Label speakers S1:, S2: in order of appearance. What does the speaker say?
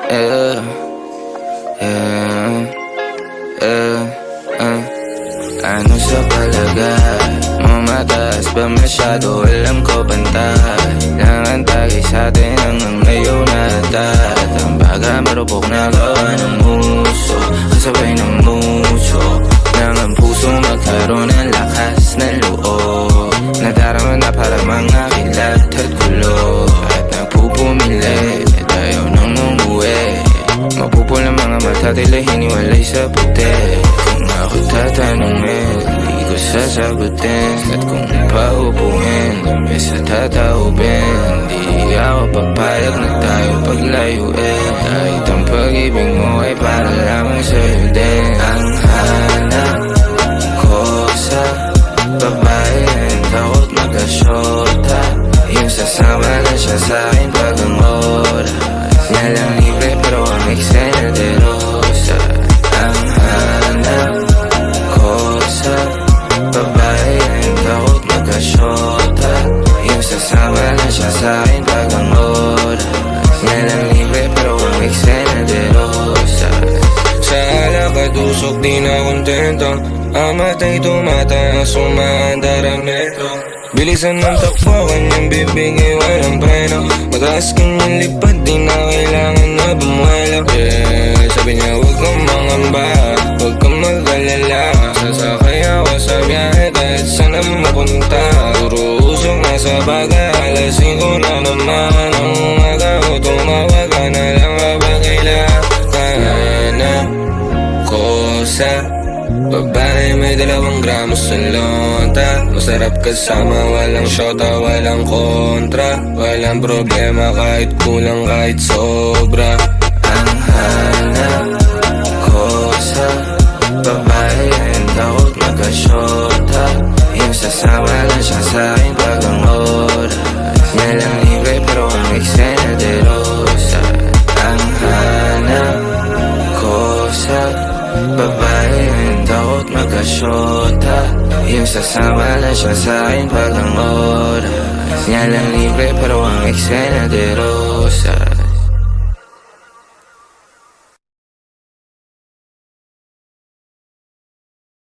S1: Yeah, yeah, yeah, Ano sa palagay mo mataas ba masyado? Alam ko bantay lang tagay sa atin hanggang ngayon natat. Ang baga marupok na gawa ng muso, kasabay ng muso nang ang puso magkaroon ng lakas ng loob. Nadarama na para mga kilat at gulo, at nagpupumilit at ayaw nang umuwi. Mapupul ang mga mata, tila hiniwalay sa puti. Kung ako tatanungin, di ko sasagutin. At kung paupuhin, labis at tataubin, di ako papayag na tayo paglayuin. Kahit ang pag-ibig mo ay para lamang sa'yo din. Ang hanap ko sa babae ang takot magkasyota, yung sasama na siya sa'kin pag ang oras niya lang libre pero ang eksena de rosa. Ang hanap ko sa babae ang takot magkasyota, yung sasama na siya sa'kin pag ang oras niya lang libre pero ang eksena de rosa. Sa alakadusok di na kontento, amatay tumataas, umaandar ang metro. Bilisan ng takbo, kanyang bibigay walang preno. Mataas kanyang lipad, di na kailangan na bumuelo. Yeah, sabi niya huwag kang mangamba, huwag kang mag-alala. Sasakay ako sa biyahe kahit saan na mapunta. Puro usok na sa bagay, alas 5 na naman ang umaga. O tumawag ka na lang kapag kailangan ko sa babae may 2 gramos sa lonta. Masarap kasama, walang shota, walang kontra. Walang problema kahit kulang, kahit sobra. Ang hanap ko sa babae ang takot magkasyota, yung sasama lang siya sa'kin pag ang oras niya lang libre pero ang eksena de rosa. Ang hanap ko sa babae ang takot magkasyota, yung sasama lang siya sa'kin pag ang oras niya lang libre pero ang eksena de rosa.